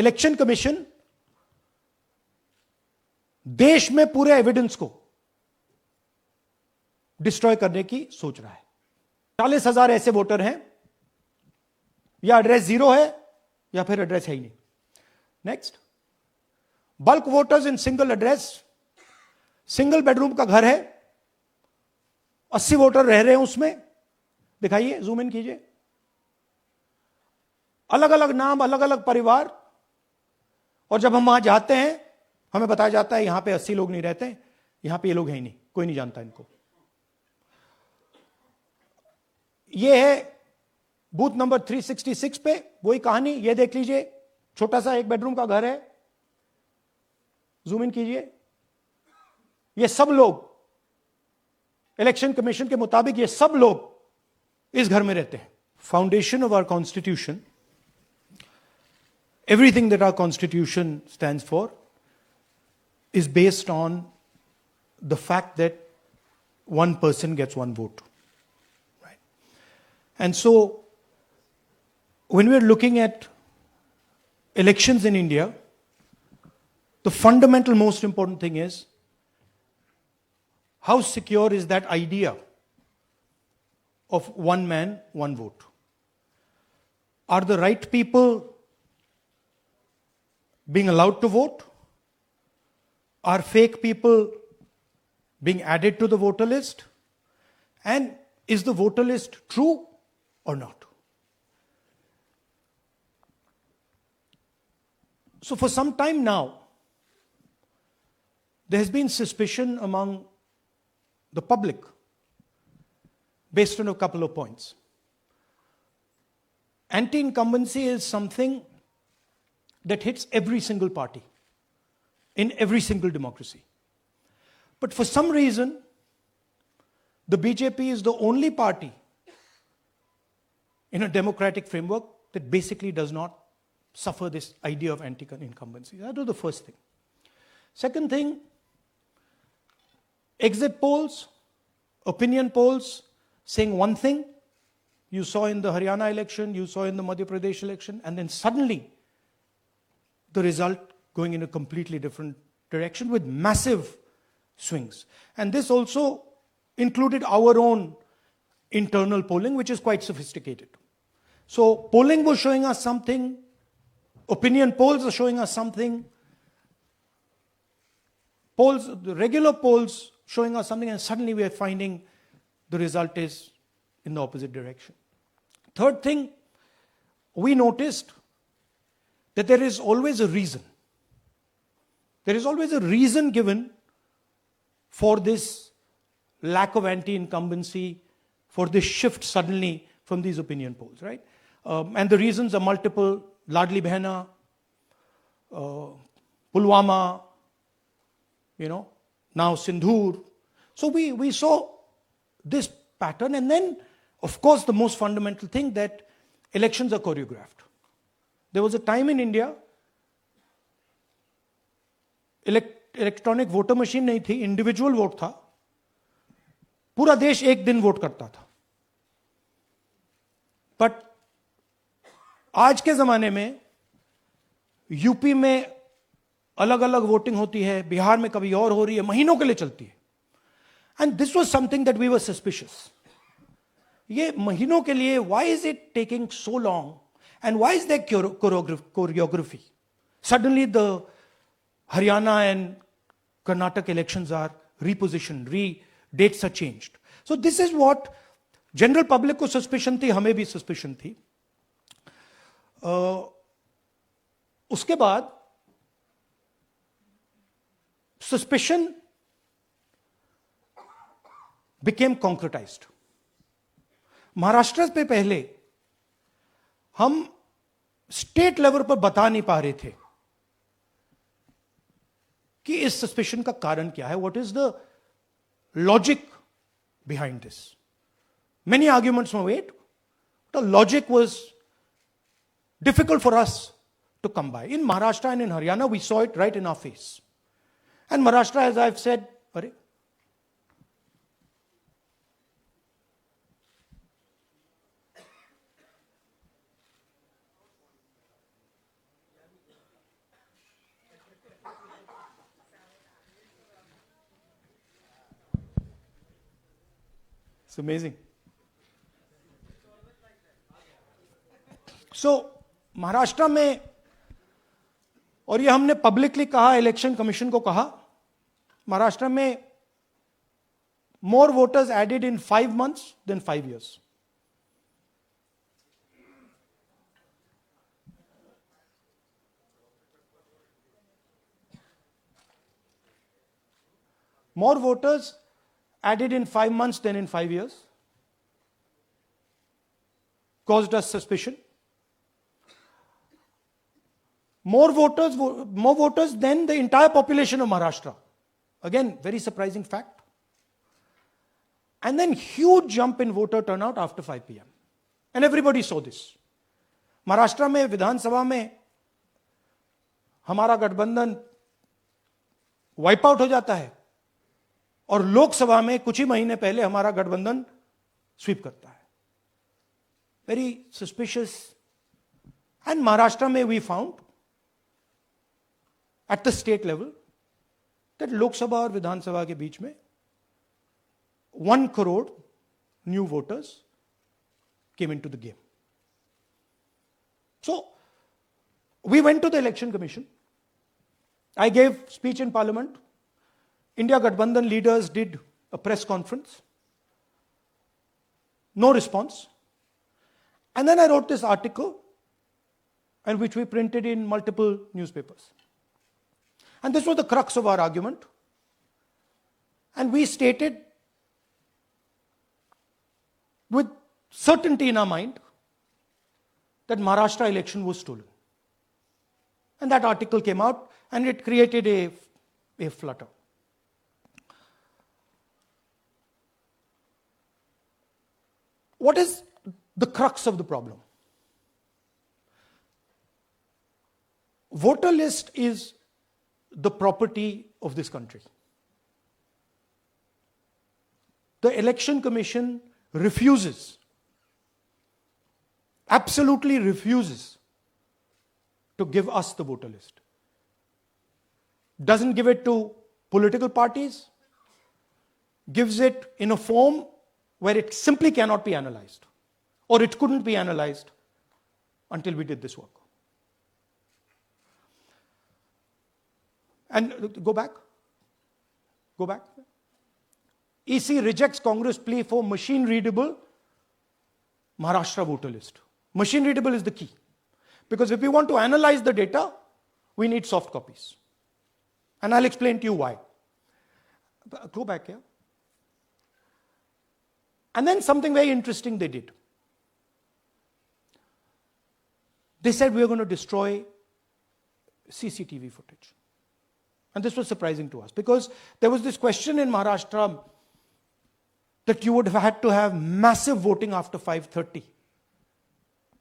Election commission देश में पूरे एविडेंस को डिस्ट्रॉय करने की सोच रहा है। 40,000 ऐसे वोटर हैं, या एड्रेस जीरो है या फिर एड्रेस है ही नहीं। Next, bulk voters in single address, single bedroom का घर है, 80 वोटर रह रहे हैं उसमें, दिखाइए, जूम इन कीजिए, अलग अलग नाम, अलग अलग परिवार, और जब हम वहां जाते हैं हमें बताया जाता है यहां पे 80 लोग नहीं रहते, यहां पे ये लोग हैं ही नहीं, कोई नहीं जानता इनको। ये है बूथ नंबर 366 पे वही कहानी, ये देख लीजिए, छोटा सा एक बेडरूम का घर है, जूम इन कीजिए, ये सब लोग इलेक्शन कमीशन के मुताबिक ये सब लोग इस घर में रहते हैं। Foundation of our constitution, everything that our constitution stands for is based on the fact that one person gets one vote, right? And so when we're looking at elections in India, the fundamental most important thing is how secure is that idea of one man, one vote? Are the right people being allowed to vote? Are fake people being added to the voter list? And is the voter list true or not? So for some time now, there has been suspicion among the public based on a couple of points. Anti-incumbency is something that hits every single party in every single democracy. But for some reason, the BJP is the only party in a democratic framework that basically does not suffer this idea of anti-incumbency. That was the first thing. Second thing, exit polls, opinion polls saying one thing, you saw in the Haryana election, you saw in the Madhya Pradesh election, and then suddenly the result going in a completely different direction with massive swings. And this also included our own internal polling, which is quite sophisticated. So polling was showing us something, opinion polls are showing us something, polls, the regular polls showing us something, and suddenly we are finding the result is in the opposite direction. Third thing, we noticed that there is always a reason. There is always a reason given for this lack of anti-incumbency, for this shift suddenly from these opinion polls, right? And the reasons are multiple. Ladli Behna, Pulwama, now Sindhur. So we saw this pattern, and then, of course, the most fundamental thing, that elections are choreographed. There was a time in India, electronic voter machine नहीं थी, individual vote था, पूरा देश एक दिन vote करता था। But आज के जमाने में यूपी में अलग अलग वोटिंग होती है, बिहार में कभी और हो रही है, महीनों के लिए चलती है। And this was something that we were suspicious. ये महीनों के लिए, why is it taking so long, and why is there choreography? Suddenly the Haryana and Karnataka elections are repositioned, dates are changed. So this is what general public को suspicion थी, हमें भी suspicion थी। उसके बाद suspicion became concretized. महाराष्ट्र पे पहले हम स्टेट लेवल पर बता नहीं पा रहे थे कि इस सस्पेशन का कारण क्या है, what is the logic behind this. Many arguments were made. The logic was difficult for us to come by. In Maharashtra and in Haryana, we saw it right in our face. And Maharashtra, as I've said, It's amazing. So, Maharashtra में, और ये हमने publicly कहा, election commission को कहा, महाराष्ट्र में more voters added in 5 months than 5 years. More voters added in 5 months than in 5 years. Caused us suspicion. More voters than the entire population of Maharashtra. Again, very surprising fact. And then huge jump in voter turnout after 5 p.m. And everybody saw this. Maharashtra में विधानसभा में हमारा गठबंधन wipe out हो जाता है और लोकसभा में कुछ ही महीने पहले हमारा गठबंधन स्वीप करता है. Very suspicious. एंड महाराष्ट्र में we found at the state level that Lok Sabha और विधानसभा के बीच में 1 crore new voters came into the game. So, we went to the election commission. I gave speech in parliament. India Gathbandhan leaders did a press conference. No response. And then I wrote this article, and which we printed in multiple newspapers. And this was the crux of our argument. And we stated with certainty in our mind that Maharashtra election was stolen. And that article came out and it created a flutter. What is the crux of the problem? Voter list is the property of this country. The Election Commission refuses, absolutely refuses to give us the voter list. Doesn't give it to political parties, gives it in a form where it simply cannot be analyzed, or it couldn't be analyzed until we did this work. And go back. EC rejects Congress plea for machine readable Maharashtra voter list. Machine readable is the key. Because if we want to analyze the data, we need soft copies. And I'll explain to you why. Go back here. And then something very interesting they did. They said we are going to destroy CCTV footage. And this was surprising to us because there was this question in Maharashtra that you would have had to have massive voting after 5:30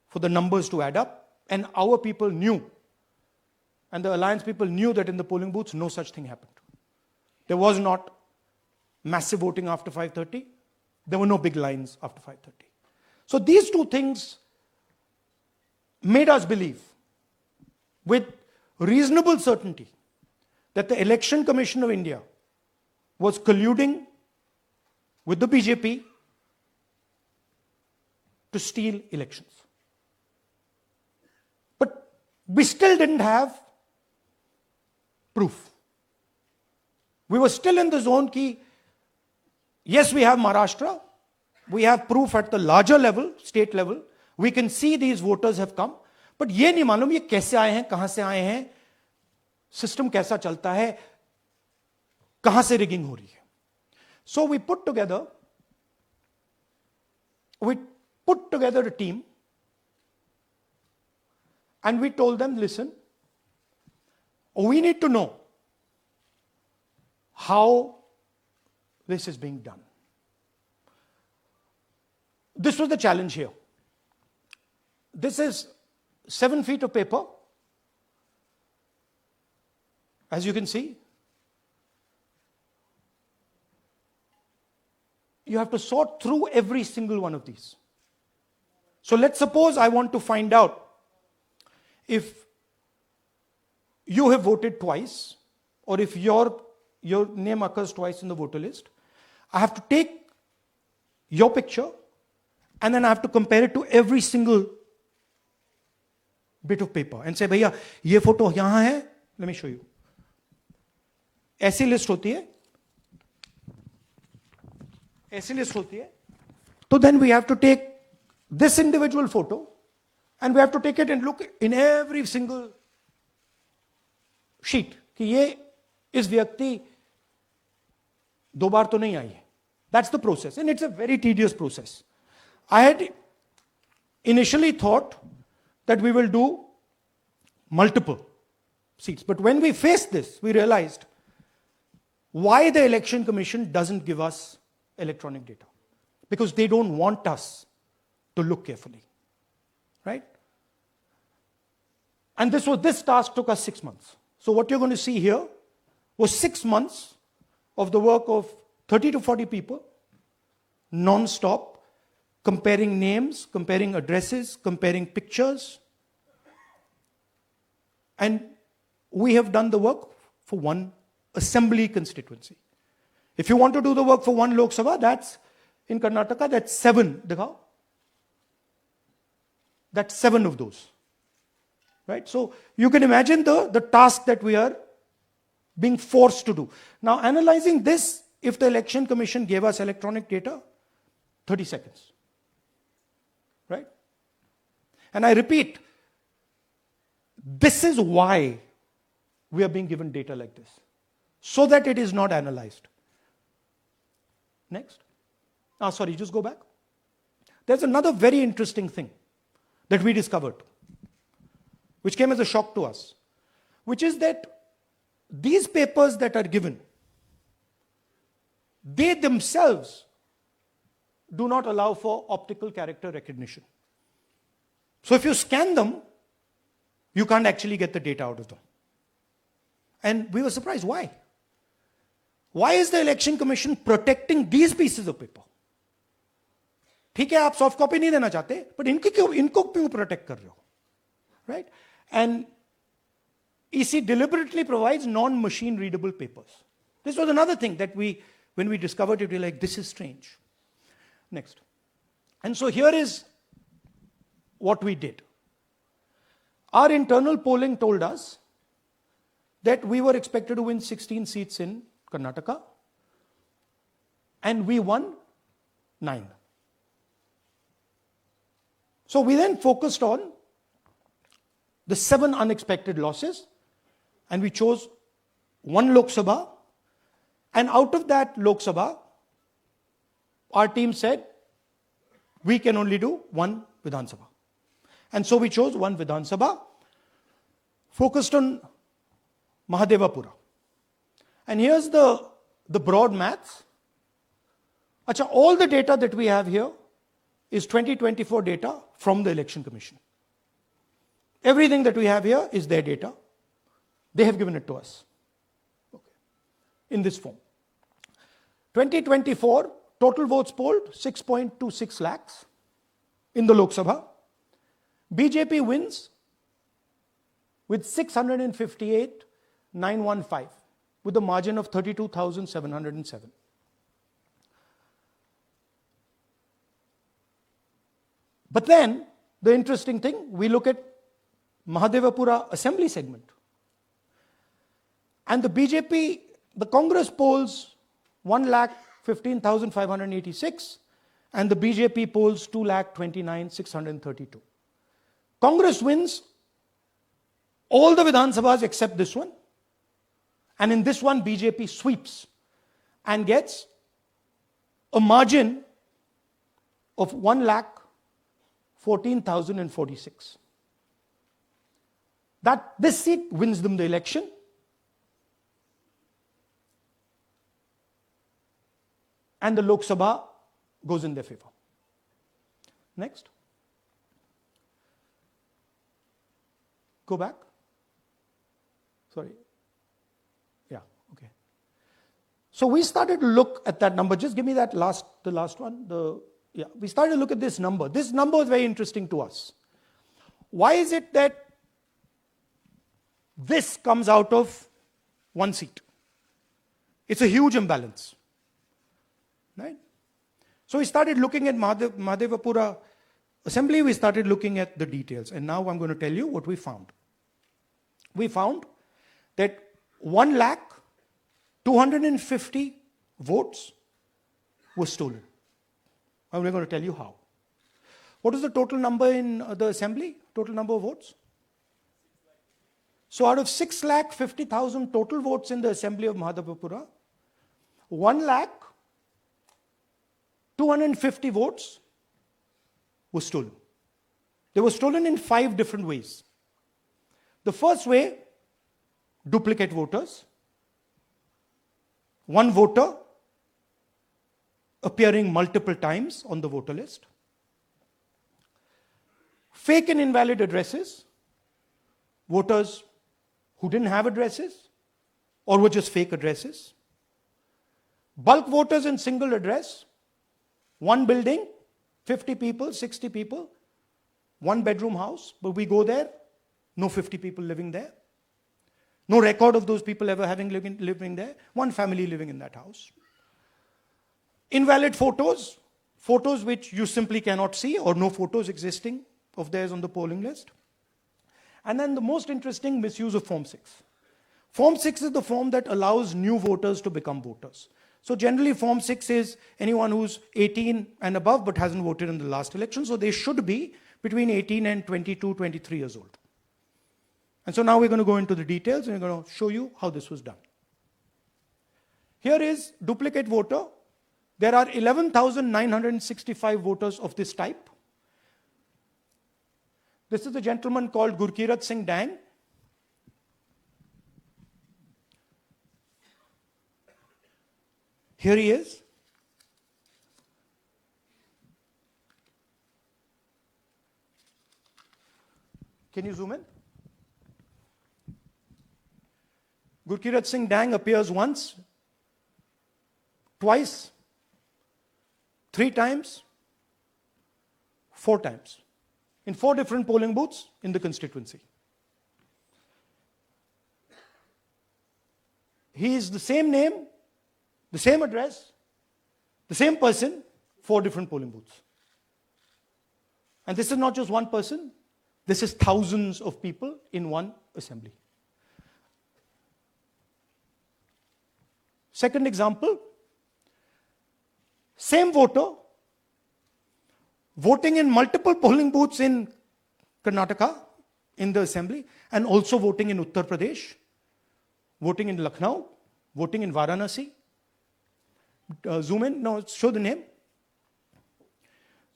for the numbers to add up. And our people knew, and the alliance people knew that in the polling booths, no such thing happened. There was not massive voting after 5:30. There were no big lines after 5:30. So these two things made us believe with reasonable certainty that the Election Commission of India was colluding with the BJP to steal elections. But we still didn't have proof. We were still in the zone ki, yes, we have Maharashtra, we have proof at the larger level, state level, we can see these voters have come, but ye nahi malum ye kaise aaye hain, kahan se aaye hain, system kaisa chalta hai, kahan se rigging ho rahi hai. So we put together a team and we told them, listen, we need to know how this is being done. This was the challenge here. This is 7 feet of paper. As you can see, you have to sort through every single one of these. So let's suppose I want to find out if you have voted twice or if your name occurs twice in the voter list. I have to take your picture, and then I have to compare it to every single bit of paper and say, भैया ये photo यहां है, let me show you. ऐसी list होती है, ऐसी list होती है. So then we have to take this individual photo and we have to take it and look in every single sheet कि ये इस व्यक्ति दो बार तो नहीं आई है. That's the process, and it's a very tedious process. I had initially thought that we will do multiple seats, but when we faced this, we realized why the Election Commission doesn't give us electronic data. Because they don't want us to look carefully, right? And this task took us 6 months. So what you're going to see here was 6 months of the work of 30 to 40 people, non-stop, comparing names, comparing addresses, comparing pictures. And we have done the work for one assembly constituency. If you want to do the work for one Lok Sabha, that's in Karnataka, that's 7. Dikhao. That's 7 of those. Right? So you can imagine the task that we are being forced to do. Now, analyzing this, if the Election Commission gave us electronic data, 30 seconds. Right? And I repeat, this is why we are being given data like this, so that it is not analyzed. Next. Sorry, just go back. There's another very interesting thing that we discovered, which came as a shock to us, which is that these papers that are given, they themselves do not allow for optical character recognition. So if you scan them, you can't actually get the data out of them. And we were surprised, why? Why is the Election Commission protecting these pieces of paper? ठीक है, आप soft copy नहीं देना चाहते, but इनको क्यों protect कर रहे हो? Right? And EC deliberately provides non-machine readable papers. This was another thing that when we discovered it, we were like, this is strange. Next. And so here is what we did. Our internal polling told us that we were expected to win 16 seats in Karnataka, and we won 9. So we then focused on the 7 unexpected losses, and we chose 1 Lok Sabha, and out of that Lok Sabha, our team said, we can only do 1 Vidhan Sabha. And so we chose 1 Vidhan Sabha, focused on Mahadevapura. And here's the broad maths. Achha, all the data that we have here is 2024 data from the Election Commission. Everything that we have here is their data. They have given it to us. Okay. In this form. 2024, total votes polled, 6.26 lakhs in the Lok Sabha. BJP wins with 658,915 with a margin of 32,707. But then, the interesting thing, we look at Mahadevapura assembly segment. And the BJP, the Congress polls 1,15,586 and the BJP polls 2,29,632. Congress wins all the Vidhan Sabhas except this one. And in this one, BJP sweeps and gets a margin of 1,14,046. This seat wins them the election. And the Lok Sabha goes in their favor. Next. Go back. Sorry. Yeah, okay. So we started to look at that number. Just give me the last one. We started to look at this number. This number was very interesting to us. Why is it that this comes out of 1 seat? It's a huge imbalance. Right? So we started looking at Mahadevapura assembly, we started looking at the details. And now I'm going to tell you what we found. We found that 1,250,000 votes were stolen. And we're going to tell you how. What is the total number in the assembly? Total number of votes? So out of 6,50,000 total votes in the assembly of Mahadevapura, 1,250,000 votes were stolen. They were stolen in 5 different ways. The first way, duplicate voters. One voter appearing multiple times on the voter list. Fake and invalid addresses. Voters who didn't have addresses or were just fake addresses. Bulk voters in single address. One building, 50 people, 60 people, 1 bedroom house, but we go there, no 50 people living there. No record of those people ever having living there. One family living in that house. Invalid photos, photos which you simply cannot see or no photos existing of theirs on the polling list. And then the most interesting, misuse of Form 6. Form 6 is the form that allows new voters to become voters. So generally Form 6 is anyone who's 18 and above but hasn't voted in the last election. So they should be between 18 and 22, 23 years old. And so now we're going to go into the details and we're going to show you how this was done. Here is duplicate voter. There are 11,965 voters of this type. This is a gentleman called Gurkirat Singh Dang. Here he is. Can you zoom in? Gurkirat Singh Dang appears once, twice, 3 times, 4 times. In 4 different polling booths in the constituency. He is the same name, the same address, the same person, 4 different polling booths. And this is not just one person, this is thousands of people in one assembly. Second example, same voter, voting in multiple polling booths in Karnataka, in the assembly, and also voting in Uttar Pradesh, voting in Lucknow, voting in Varanasi. Zoom in, no, show the name.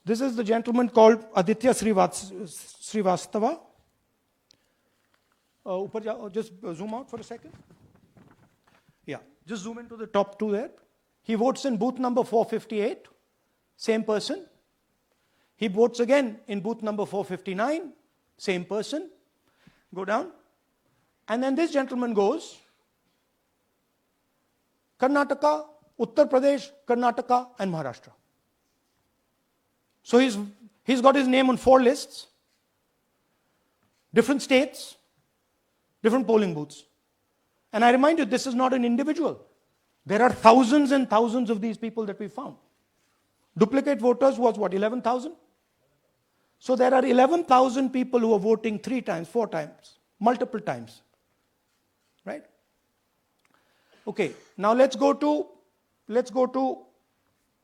This is the gentleman called Aditya Srivastava. Just zoom out for a second. Yeah, just zoom into the top 2 there. He votes in booth number 458, same person. He votes again in booth number 459, same person. Go down. And then this gentleman goes, Karnataka, Uttar Pradesh, Karnataka, and Maharashtra. So he's got his name on 4 lists, different states, different polling booths. And I remind you, this is not an individual. There are thousands and thousands of these people that we found. Duplicate voters was what, 11,000? So there are 11,000 people who are voting 3 times, 4 times, multiple times. Right? Okay, now let's go to,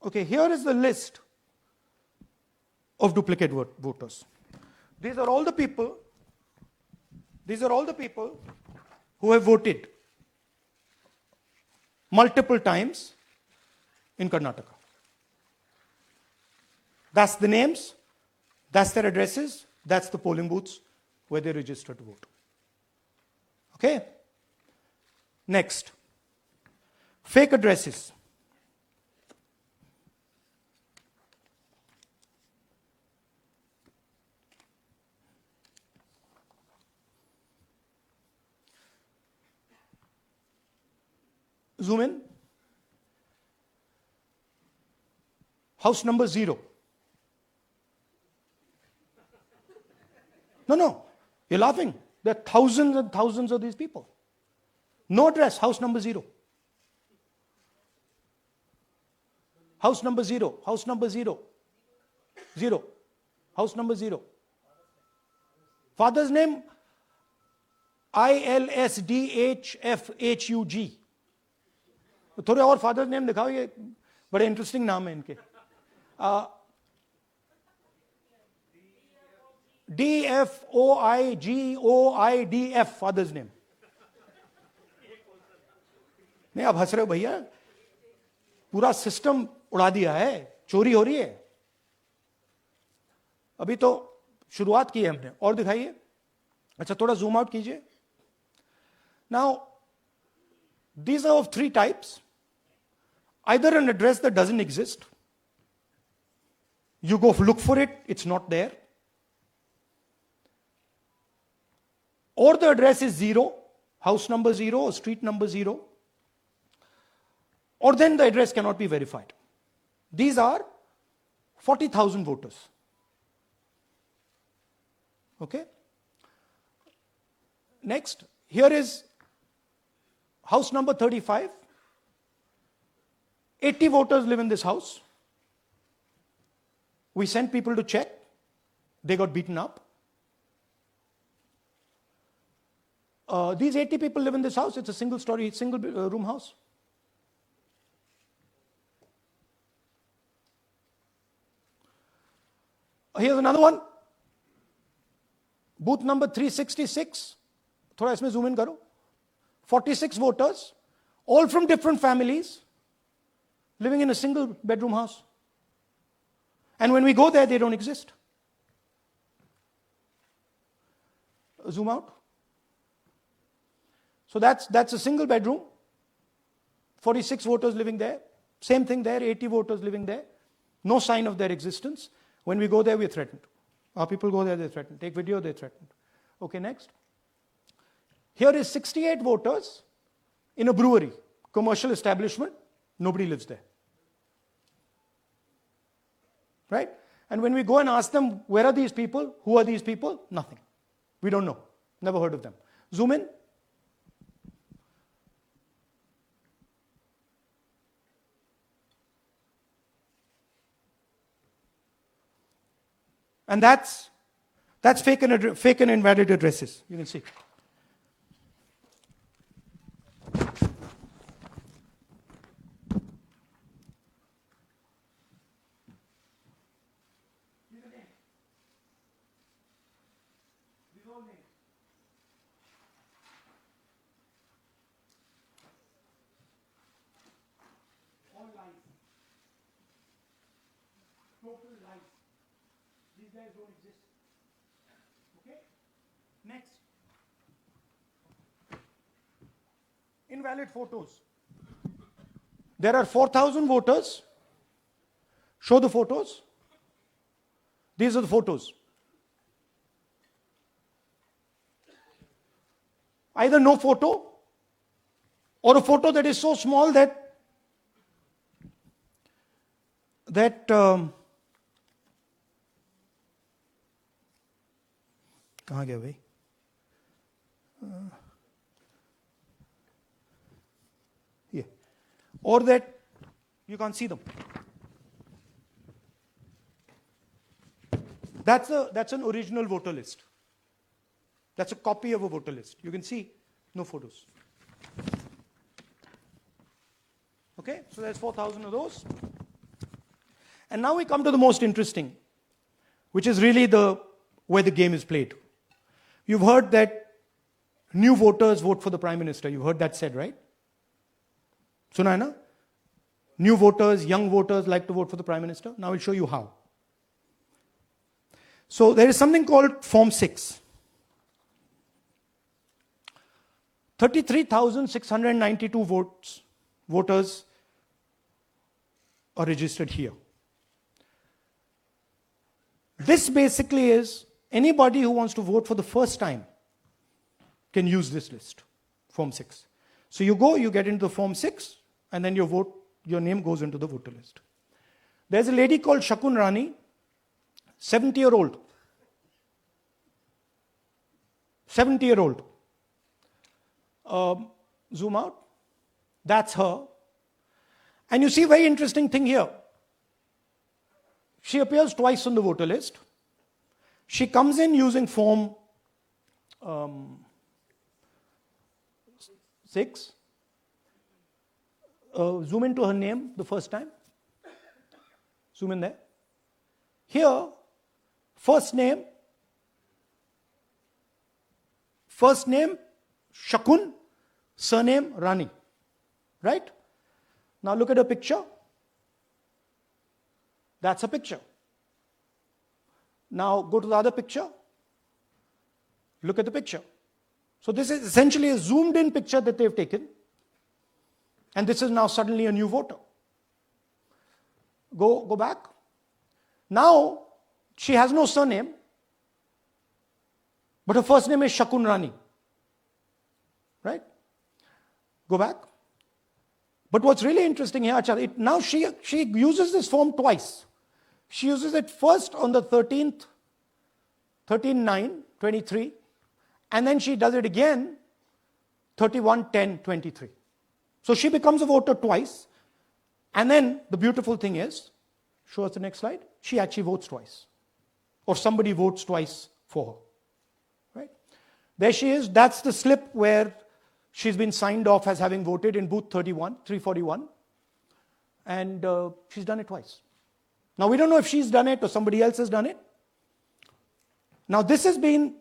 okay, here is the list of duplicate voters. These are all the people who have voted multiple times in Karnataka. That's the names, that's their addresses, that's the polling booths where they register to vote. Okay? Next, fake addresses. Zoom in. House number 0. No, you're laughing. There are thousands and thousands of these people. No address, house number 0. House number 0. House number 0. 0. House number 0. Father's name ILSDHFHUG. थोड़े और father's name दिखाओ, ये बड़े interesting नाम है इनके. DFOIGOIDF father's name. नहीं, आप हंस रहे हो भैया, पूरा सिस्टम उड़ा दिया है, चोरी हो रही है. अभी तो शुरुआत की है हमने. और दिखाइए. अच्छा, थोड़ा जूम आउट कीजिए. Now these are of 3 types. Either an address that doesn't exist, you go look for it, it's not there, or the address is 0, house number 0 or street number 0, or then the address cannot be verified. These are 40,000 voters. Okay? Next, here is house number 35. 80 voters live in this house. We sent people to check. They got beaten up. These 80 people live in this house. It's a single story, single room house. Here's another one. Booth number 366. थोड़ा इसमें zoom in करो. 46 voters, all from different families, living in a single bedroom house. And when we go there, they don't exist. Zoom out. So that's a single bedroom. 46 voters living there. Same thing there, 80 voters living there. No sign of their existence. When we go there, we're threatened. Our people go there, they're threatened. Take video, they're threatened. Okay, next. Here is 68 voters in a brewery, commercial establishment. Nobody lives there. Right? And when we go and ask them, where are these people? Who are these people? Nothing. We don't know. Never heard of them. Zoom in. And that's fake and invalid addresses. You can see. All lies. Total lies. These guys don't exist. Okay? Next. Invalid photos. There are 4,000 voters. Show the photos. These are the photos. Either no photo or a photo that is so small that कहाँ गया भाई? Yeah. Or that you can't see them. That's an original voter list. That's a copy of a voter list. You can see no photos. Okay, so there's 4,000 of those. And now we come to the most interesting, which is really where the game is played. You've heard that new voters vote for the Prime Minister. You've heard that said, right? Suna hai na? New voters, young voters like to vote for the Prime Minister. Now I'll show you how. So there is something called Form 6. 33,692 voters are registered here. This basically is anybody who wants to vote for the first time can use this list, Form 6. So you go, you get into the Form 6, and then your name goes into the voter list. There's a lady called Shakun Rani, 70-year-old. 70-year-old. Zoom out. That's her. And you see a very interesting thing here. She appears twice on the voter list. She comes in using form 6. Zoom into her name the first time. Zoom in there. Here, first name Shakun, surname Rani. Right? Now look at her picture. That's a picture. Now go to the other picture. Look at the picture. So this is essentially a zoomed in picture that they've taken. And this is now suddenly a new voter. Go back. Now she has no surname, but her first name is Shakun Rani. Right? Go back. But what's really interesting here, now she uses this form twice. She uses it first on the 13th, 13/9/23, and then she does it again 31/10/23. So she becomes a voter twice, and then the beautiful thing is, show us the next slide, she actually votes twice. Or somebody votes twice for her. Right? There she is, that's the slip where she's been signed off as having voted in booth 341, and she's done it twice. Now we don't know if she's done it or somebody else has done it. Now this has been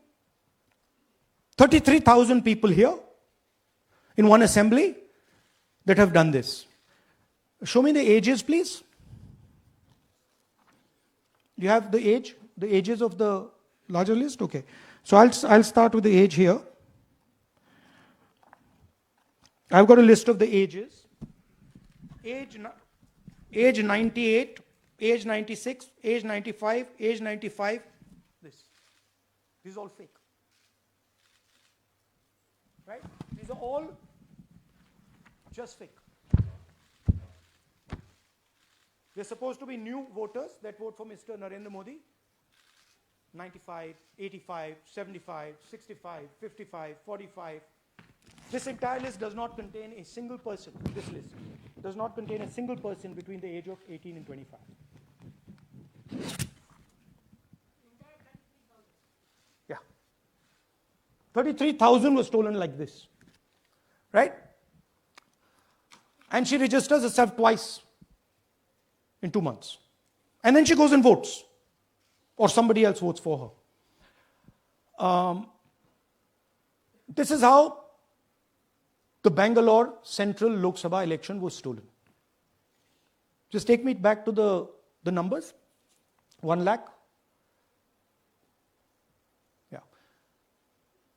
33,000 people here in one assembly that have done this. Show me the ages, please. Do you have the ages of the larger list? Okay. So I'll start with the age here. I've got a list of the ages. Age 98, age 96, age 95, age 95. This is all fake. Right? These are all just fake. They're supposed to be new voters that vote for Mr. Narendra Modi. 95, 85, 75, 65, 55, 45. This entire list does not contain a single person. This list does not contain a single person between the age of 18 and 25. Yeah. 33,000 was stolen like this. Right? And she registers herself twice in 2 months. And then she goes and votes. Or somebody else votes for her. This is how the Bangalore Central Lok Sabha election was stolen. Just take me back to the numbers. 1 lakh. Yeah.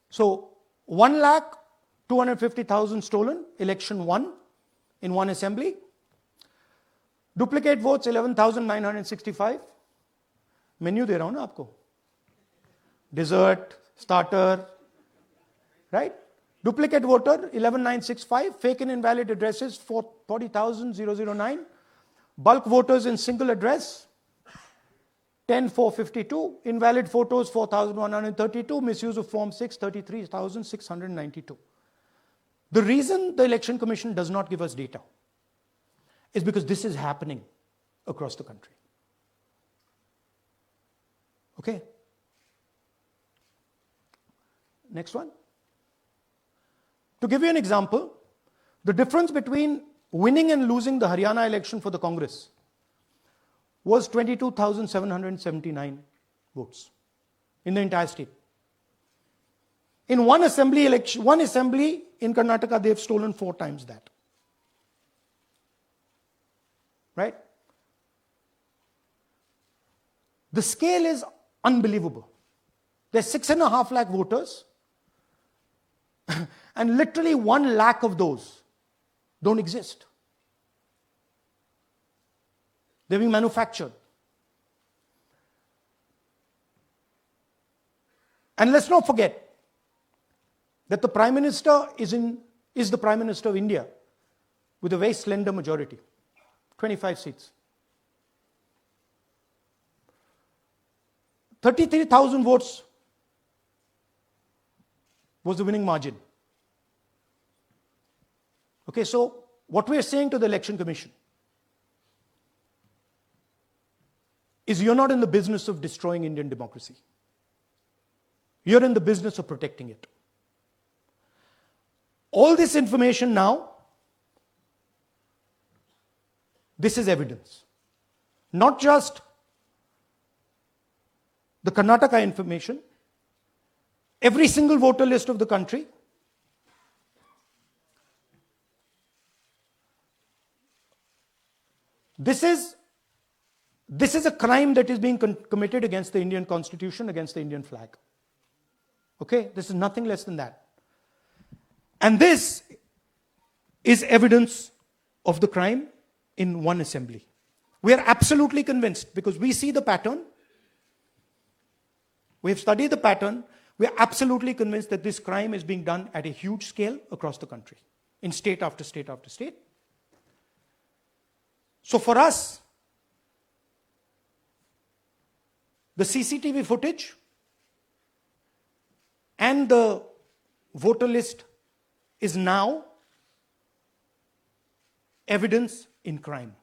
So 1,250,000 stolen, election won in one assembly. Duplicate votes 11,965. Menu दे रहा हूं ना आपको. Dessert, starter, right? Duplicate voter 11,965. Fake and invalid addresses 40,009. Bulk voters in single address 10,452. Invalid photos 4,132. Misuse of form 6 33,692. The reason the Election Commission does not give us data is because this is happening across the country. Okay. Next one. To give you an example, the difference between winning and losing the Haryana election for the Congress was 22,779 votes in the entire state. In one assembly in Karnataka, they've stolen 4 times that. Right? The scale is unbelievable. There's 6.5 lakh voters, and literally 1 lakh of those don't exist. They're being manufactured. And let's not forget that the Prime Minister is the Prime Minister of India with a very slender majority, 25 seats. 33,000 votes was the winning margin. Okay, so what we are saying to the Election Commission, is you're not in the business of destroying Indian democracy. You're in the business of protecting it. All this information now, this is evidence. Not just the Karnataka information, every single voter list of the country. This is a crime that is being committed against the Indian Constitution, against the Indian flag. Okay? This is nothing less than that. And this is evidence of the crime in one assembly. We are absolutely convinced because we see the pattern. We have studied the pattern. We are absolutely convinced that this crime is being done at a huge scale across the country, in state after state after state. So for us, the CCTV footage and the voter list is now evidence in crime.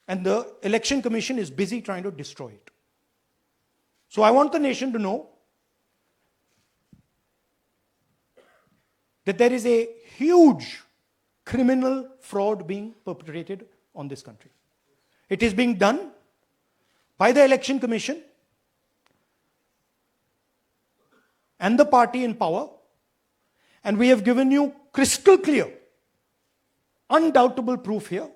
And the Election Commission is busy trying to destroy it. So I want the nation to know that there is a huge criminal fraud being perpetrated on this country. It is being done by the Election Commission and the party in power, and we have given you crystal clear, undoubtable proof here.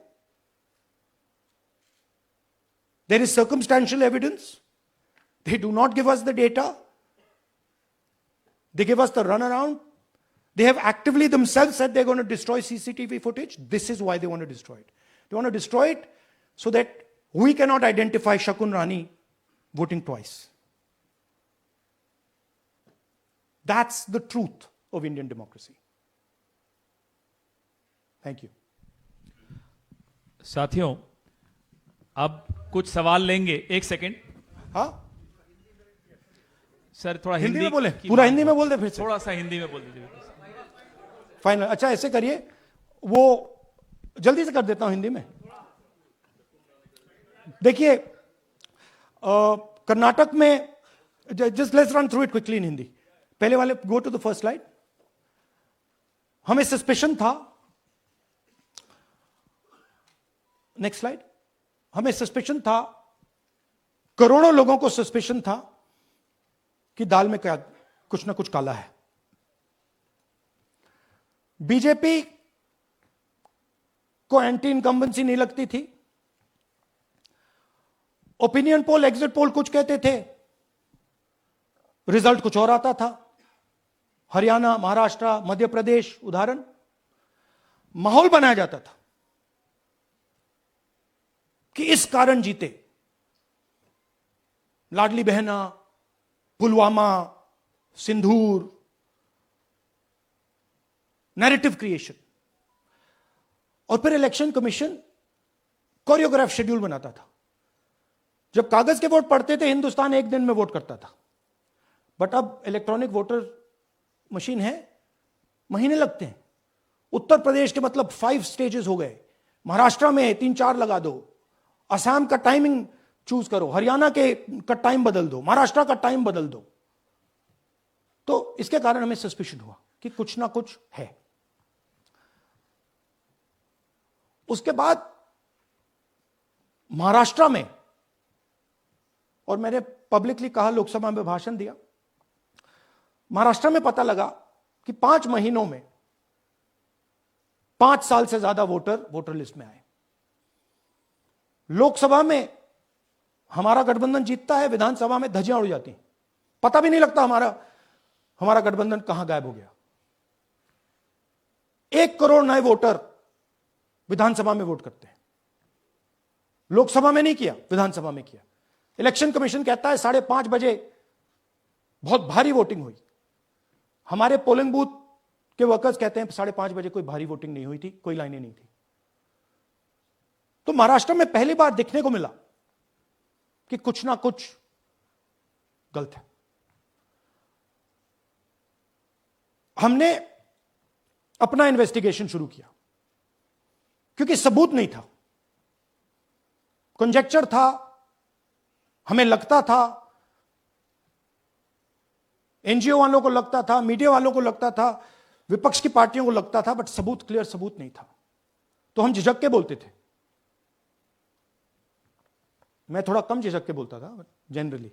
There is circumstantial evidence. They do not give us the data. They give us the runaround. They have actively themselves said they're going to destroy CCTV footage. This is why they want to destroy it. They want to destroy it so that we cannot identify Shakun Rani voting twice. That's the truth of Indian democracy. Thank you. साथियों, अब कुछ सवाल लेंगे. एक second. हाँ, sir थोड़ा हिंदी हिंदी में बोले, पूरा हिंदी में बोल दे फिर से. थोड़ा सा हिंदी में बोल दीजिए. फाइनल. अच्छा ऐसे करिए, वो जल्दी से कर देता हूं हिंदी में. देखिए, कर्नाटक में, just let's run through it quickly in Hindi. पहले वाले, go to the first slide. हमें सस्पेशन था. Next slide. हमें सस्पेशन था, करोड़ों लोगों को सस्पेशन था कि दाल में क्या कुछ ना कुछ काला है. बीजेपी को एंटी इनकम्बेंसी नहीं लगती थी. ओपिनियन पोल, एग्जिट पोल कुछ कहते थे, रिजल्ट कुछ और आता था. हरियाणा, महाराष्ट्र, मध्य प्रदेश उदाहरण. माहौल बनाया जाता था कि इस कारण जीते. लाडली बहना, पुलवामा, सिंदूर, नैरेटिव क्रिएशन. और फिर इलेक्शन कमीशन कोरियोग्राफ शेड्यूल बनाता था. जब कागज के वोट पड़ते थे, हिंदुस्तान एक दिन में वोट करता था. बट अब इलेक्ट्रॉनिक वोटर मशीन है, महीने लगते हैं. उत्तर प्रदेश के मतलब 5 स्टेजेस हो गए. महाराष्ट्र में 3-4 लगा दो. असम का टाइमिंग चूज करो, हरियाणा का टाइम बदल दो, महाराष्ट्र का टाइम बदल दो. तो इसके कारण हमें सस्पिशन हुआ कि कुछ ना कुछ है. उसके बाद महाराष्ट्र में, और मैंने पब्लिकली कहा, लोकसभा में भाषण दिया, महाराष्ट्र में पता लगा कि 5 महीनों में 5 साल से ज्यादा वोटर लिस्ट में आए. लोकसभा में हमारा गठबंधन जीतता है, विधानसभा में धज्जियां उड़ जाती हैं. पता भी नहीं लगता हमारा गठबंधन कहां गायब हो गया. 1 करोड़ नए वोटर विधानसभा में वोट करते हैं. लोकसभा में नहीं किया, विधानसभा में किया. इलेक्शन कमीशन कहता है 5:30 बजे बहुत भारी वोटिंग हुई. हमारे पोलिंग बूथ के वर्कर्स कहते हैं 5:30 बजे कोई भारी वोटिंग नहीं हुई थी, कोई लाइनें नहीं थी. तो महाराष्ट्र में पहली बार देखने को मिला कि कुछ ना कुछ गलत है. हमने अपना इन्वेस्टिगेशन शुरू किया क्योंकि सबूत नहीं था. कंजेक्चर था, हमें लगता था, एनजीओ वालों को लगता था, मीडिया वालों को लगता था, विपक्ष की पार्टियों को लगता था, बट सबूत, क्लियर सबूत नहीं था। तो हम झिझक के बोलते थे। मैं थोड़ा कम झिझक के बोलता था जनरली।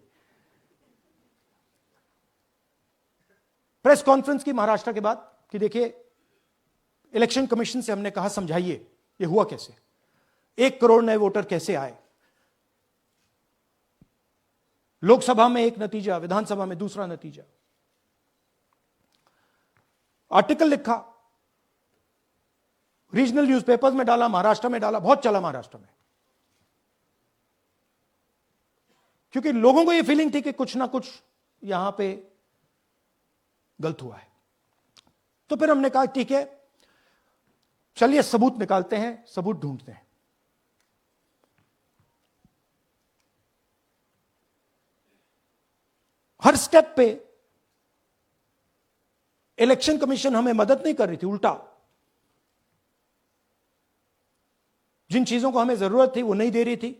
प्रेस कॉन्फ्रेंस की महाराष्ट्र के बाद कि देखिए, इलेक्शन कमीशन से हमने कहा समझाइए ये हुआ कैसे, 1 करोड़ नए वोटर कैसे आए, लोकसभा में एक नतीजा, विधानसभा में दूसरा नतीजा। आर्टिकल लिखा, रीजनल न्यूज़पेपर्स में डाला, महाराष्ट्र में डाला, बहुत चला महाराष्ट्र में, क्योंकि लोगों को यह फीलिंग थी कि कुछ ना कुछ यहां पे गलत हुआ है। तो फिर हमने कहा ठीक है, चलिए सबूत निकालते हैं, सबूत ढूंढते हैं। हर स्टेप पे इलेक्शन कमीशन हमें मदद नहीं कर रही थी, उल्टा जिन चीजों को हमें जरूरत थी वो नहीं दे रही थी,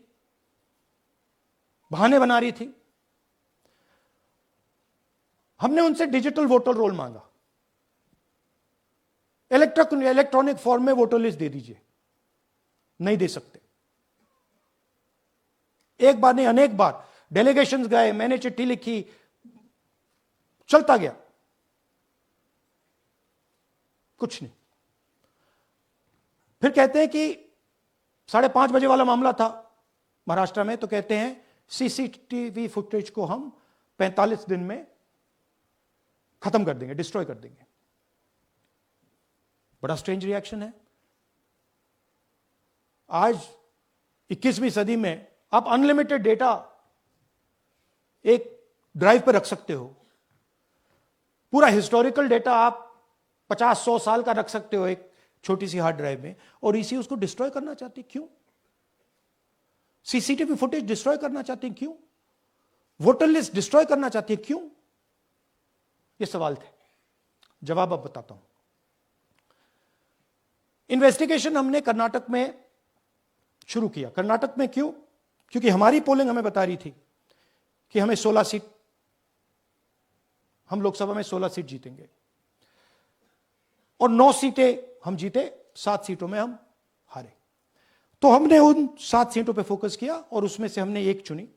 बहाने बना रही थी। हमने उनसे डिजिटल वोटर रोल मांगा, इलेक्ट्रॉनिक फॉर्म में वोटर लिस्ट दे दीजिए, नहीं दे सकते। एक बार नहीं, अनेक बार डेलीगेशंस गए, मैंने चिट्ठी लिखी, चलता गया, कुछ नहीं। फिर कहते हैं कि 5:30 बजे वाला मामला था महाराष्ट्र में, तो कहते हैं सीसीटीवी फुटेज को हम 45 दिन में खत्म कर देंगे, डिस्ट्रॉय कर देंगे। बड़ा स्ट्रेंज रिएक्शन है। आज 21वीं सदी में आप अनलिमिटेड डेटा एक ड्राइव पर रख सकते हो, पूरा हिस्टोरिकल डेटा आप 50-100 साल का रख सकते हो एक छोटी सी हार्ड ड्राइव में, और इसी उसको डिस्ट्रॉय करना चाहती, क्यों? सीसीटीवी फुटेज डिस्ट्रॉय करना चाहती हैं, क्यों? वोटर लिस्ट डिस्ट्रॉय करना चाहती है, क्यों? ये सवाल थे, जवाब अब बताता हूं। इन्वेस्टिगेशन हमने कर्नाटक में शुरू किया। कर्नाटक में क्यों? क्योंकि हमारी पोलिंग हमें बता रही थी कि हमें 16 सीट, हम लोकसभा में 16 सीट जीतेंगे, और 9 सीटें हम जीते, 7 सीटों में हम हारे। तो हमने उन 7 सीटों पे फोकस किया, और उसमें से हमने एक चुनी,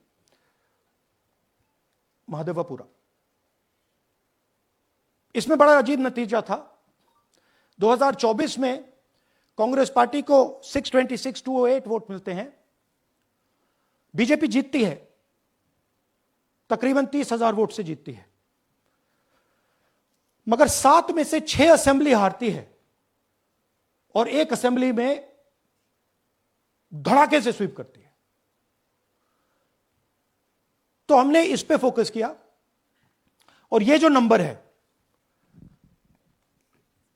महादेवपुरा। इसमें बड़ा अजीब नतीजा था। 2024 में कांग्रेस पार्टी को 626-208 वोट मिलते हैं, बीजेपी जीतती है, तकरीबन 30,000 वोट से जीतती है, मगर 7 में से 6 असेंबली हारती है, और 1 असेंबली में धड़ाके से स्वीप करती है। तो हमने इस पे फोकस किया, और ये जो नंबर है,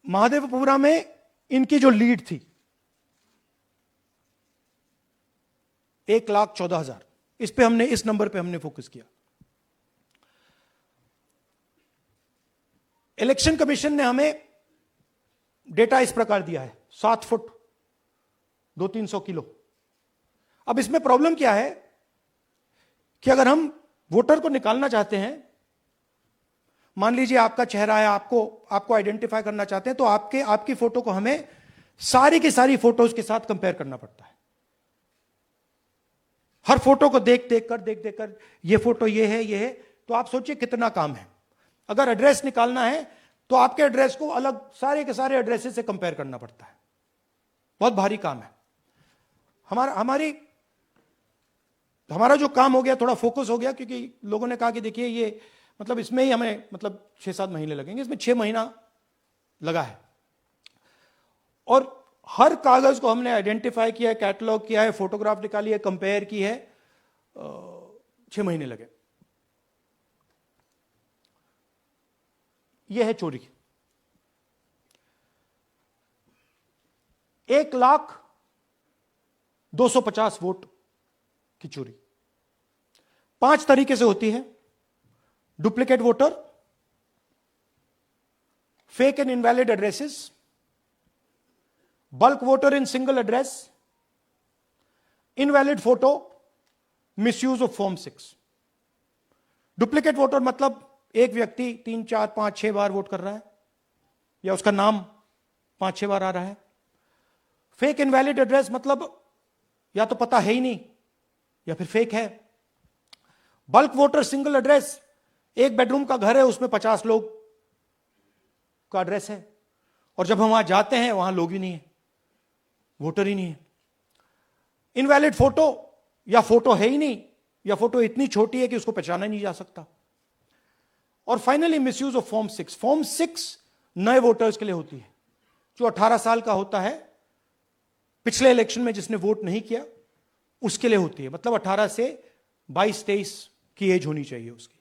महादेवपुरा में इनकी जो लीड थी 1,14,000, इस पे हमने, इस नंबर पे हमने फोकस किया। इलेक्शन कमीशन ने हमें डेटा इस प्रकार दिया है, 7 फुट 200-300 किलो। अब इसमें प्रॉब्लम क्या है कि अगर हम वोटर को निकालना चाहते हैं, मान लीजिए आपका चेहरा है, आपको आइडेंटिफाई करना चाहते हैं, तो आपकी फोटो को हमें सारी की सारी फोटोज के साथ कंपेयर करना पड़ता है। हर फोटो को देख कर ये फोटो ये है, तो आप सोचिए कितना काम है। अगर एड्रेस निकालना है तो आपके एड्रेस को अलग सारे के सारे एड्रेसेस से कंपेयर करना पड़ता है, बहुत भारी काम है। हमारा जो काम हो गया, थोड़ा फोकस हो गया, क्योंकि लोगों ने कहा कि देखिए ये मतलब इसमें ही हमें मतलब 6-7 महीने लगेंगे, इसमें 6 महीना लगा है, और हर कागज को हमने आइडेंटिफाई किया है, कैटलॉग किया है, फोटोग्राफ निकाली है, कंपेयर की है, 6 महीने लगे। यह है चोरी। 1,02,50 वोट की चोरी 5 तरीके से होती है: duplicate voter, fake and invalid addresses, bulk voter in single address, invalid photo, misuse of form 6। Duplicate voter मतलब एक व्यक्ति 3, 4, 5, 6 बार वोट कर रहा है, या उसका नाम 5, 6 बार आ रहा है। फेक इनवैलिड एड्रेस मतलब या तो पता है ही नहीं या फिर फेक है। बल्क वोटर सिंगल एड्रेस, एक बेडरूम का घर है, उसमें 50 लोग का एड्रेस है, और जब हम वहां जाते हैं वहां लोग ही नहीं है, वोटर ही नहीं है। इनवैलिड फोटो, या फोटो है ही नहीं, या फोटो इतनी छोटी है कि उसको पहचाना नहीं जा सकता। और finally misuse of form 6। Form 6 नए वोटर्स के लिए होती है, जो 18 साल का होता है, पिछले इलेक्शन में जिसने वोट नहीं किया उसके लिए होती है। मतलब 18 से 22-23 की एज होनी चाहिए उसकी।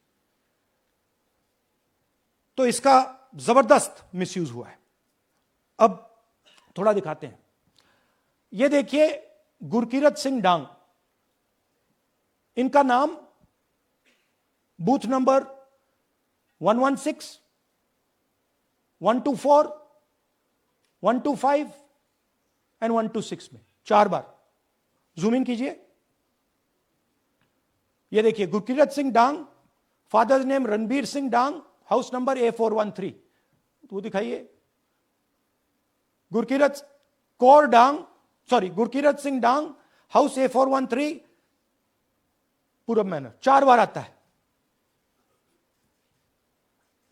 तो इसका जबरदस्त मिसयूज हुआ है। अब थोड़ा दिखाते हैं। यह देखिए, गुरकीरत सिंह डांग, इनका नाम बूथ नंबर 116, 124, 125 एंड 126 में 4 बार। जूम इन कीजिए। यह देखिए, गुरकीरत सिंह डांग, फादर्स नेम रणबीर सिंह डांग, हाउस नंबर A413। तो दिखाइए, गुरकीरत कौर डांग, सॉरी, गुरकीरत सिंह डांग, हाउस A413, पूरब मैनर। 4 बार आता है।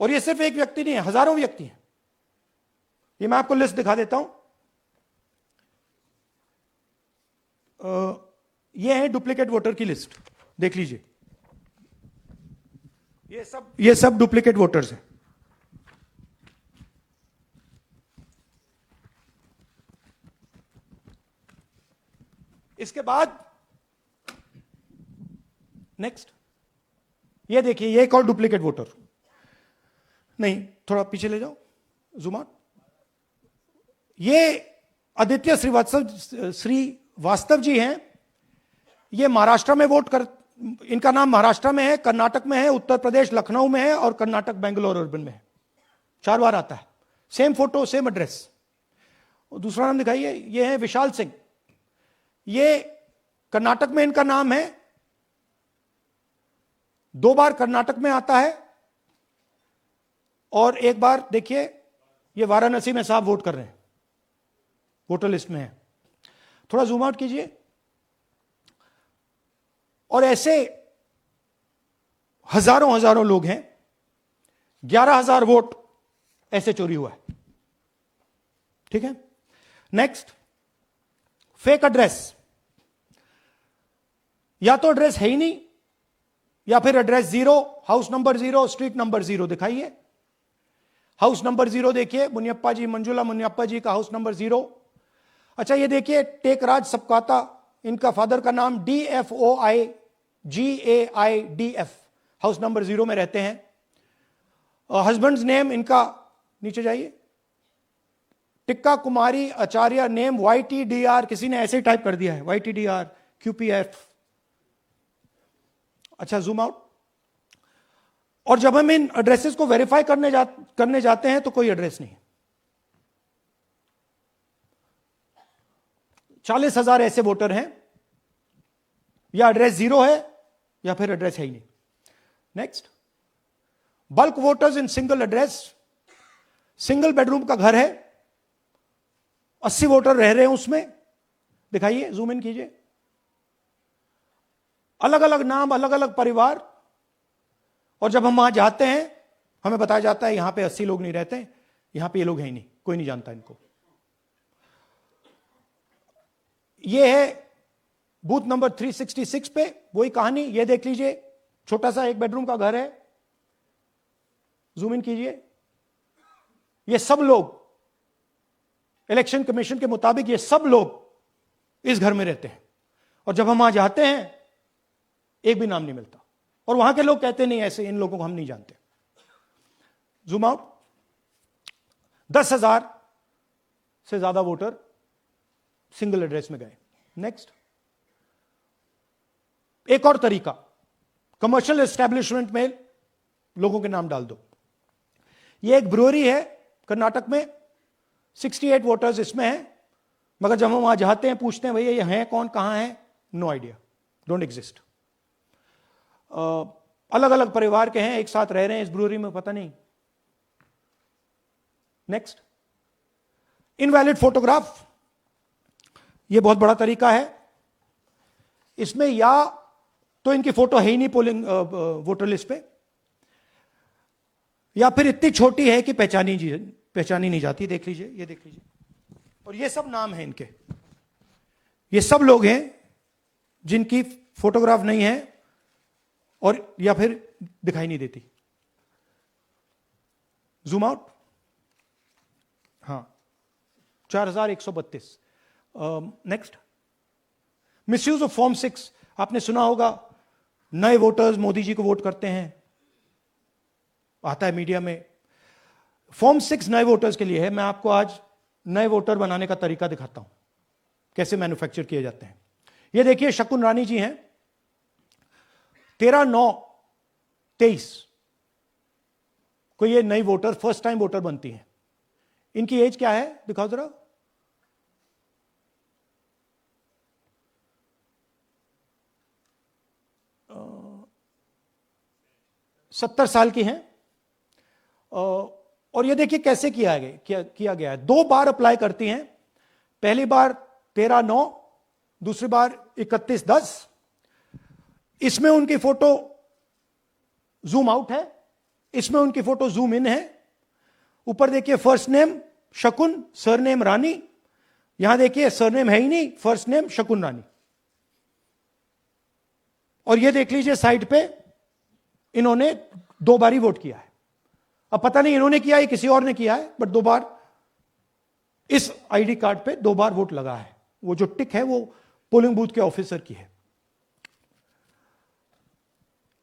और यह सिर्फ एक व्यक्ति नहीं है, हजारों व्यक्ति हैं। ये मैं आपको लिस्ट दिखा देता हूं। ये है डुप्लीकेट वोटर की लिस्ट, देख लीजिए। ये सब डुप्लीकेट वोटर्स हैं। इसके बाद नेक्स्ट, ये देखिए, ये एक और डुप्लीकेट वोटर। नहीं, थोड़ा पीछे ले जाओ, जूम आउट। ये आदित्य श्रीवास्तव जी हैं। ये महाराष्ट्र में वोट कर, इनका नाम महाराष्ट्र में है, कर्नाटक में है, उत्तर प्रदेश लखनऊ में है, और कर्नाटक बेंगलोर अर्बन में है। 4 बार आता है। Same photo, same address. और दूसरा नाम दिखाइए, ये है विशाल सिंह। ये कर्नाटक में इनका नाम है, 2 बार कर्नाटक में आता है, और 1 बार देखिए, ये वाराणसी में साहब वोट कर रहे हैं, वोटर लिस्ट में है। थोड़ा जूम आउट कीजिए। और ऐसे हजारों लोग हैं। 11,000 वोट ऐसे चोरी हुआ है। ठीक है। Next, fake address. या तो एड्रेस है ही नहीं, या फिर address 0, house number 0, street number 0। दिखाइए, हाउस नंबर 0 देखिए, मुनियप्पा जी, मंजुला मुनियप्पा जी का हाउस नंबर 0। अच्छा, ये देखिए, टेकराज सबकाता, इनका फादर का नाम DFOIGAIDF, हाउस नंबर 0 में रहते हैं। हस्बैंड्स नेम इनका, नीचे जाइए, टिक्का कुमारी आचार्य, नेम YTDR, किसी ने ऐसे ही टाइप कर दिया है, YTDR QPF। अच्छा, जूम आउट। और जब हम इन एड्रेसेस को वेरीफाई करने जाते हैं तो कोई एड्रेस नहीं है। 40,000 ऐसे वोटर हैं, या एड्रेस 0 है या फिर एड्रेस है ही नहीं। Next, bulk voters in single address. Single bedroom का घर है, 80 वोटर रह रहे हैं उसमें। दिखाइए, जूम इन कीजिए। अलग अलग नाम, अलग अलग परिवार। और जब हम वहां जाते हैं हमें बताया जाता है यहां पे 80 लोग नहीं रहते, यहां पे ये लोग हैं ही नहीं, कोई नहीं जानता इनको। ये है बूथ नंबर 366 पे वही कहानी। ये देख लीजिए, छोटा सा एक बेडरूम का घर है। जूम इन कीजिए। ये सब लोग, इलेक्शन कमीशन के मुताबिक ये सब लोग इस घर में रहते हैं। और जब हम वहां जाते हैं एक भी नाम नहीं मिलता, और वहां के लोग कहते नहीं, ऐसे इन लोगों को हम नहीं जानते। Zoom out. 10,000 से ज्यादा वोटर सिंगल एड्रेस में गए। नेक्स्ट, एक और तरीका, कमर्शियल एस्टेब्लिशमेंट में लोगों के नाम डाल दो। ये एक ब्रूअरी है कर्नाटक में, 68 वोटर्स इसमें हैं, मगर जब हम वहां जाते हैं पूछते हैं भैया ये हैं कौन, कहां है, नो आइडिया, डोंट एग्जिस्ट। अलग अलग परिवार के हैं, एक साथ रह रहे हैं इस ब्रूअरी में, पता नहीं। नेक्स्ट, इनवैलिड फोटोग्राफ, यह बहुत बड़ा तरीका है। इसमें या तो इनकी फोटो है ही नहीं पोलिंग वोटर लिस्ट पे, या फिर इतनी छोटी है कि पहचानी नहीं जाती। देख लीजिए, ये देख लीजिए, और ये सब नाम है इनके। ये सब लोग हैं जिनकी फोटोग्राफ नहीं है और या फिर दिखाई नहीं देती। जूम आउट, हां, 4132। Next, misuse of form 6। आपने सुना होगा, नए वोटर्स मोदी जी को वोट करते हैं, आता है मीडिया में। फॉर्म 6 नए वोटर्स के लिए है। मैं आपको आज नए वोटर बनाने का तरीका दिखाता हूं, कैसे मैन्युफैक्चर किए जाते हैं। ये देखिए, शकुन रानी जी हैं, 13/9/23 को ये नई वोटर, फर्स्ट टाइम वोटर बनती हैं। इनकी एज क्या है, दिखाओ जरा। 70 साल की हैं। और ये देखिए कैसे किया गया है। 2 बार अप्लाई करती हैं। पहली बार 13/9, दूसरी बार 31/10। इसमें उनकी फोटो जूम आउट है, इसमें उनकी फोटो जूम इन है। ऊपर देखिए, फर्स्ट नेम शकुन, सरनेम रानी। यहां देखिए, सरनेम है ही नहीं, फर्स्ट नेम शकुन रानी। और ये देख लीजिए साइड पे, इन्होंने 2 बार ही वोट किया है। अब पता नहीं इन्होंने किया है किसी और ने किया है, बट 2 बार इस आईडी कार्ड पे 2 बार वोट लगा है। वो जो टिक है वो पोलिंग बूथ के ऑफिसर की है।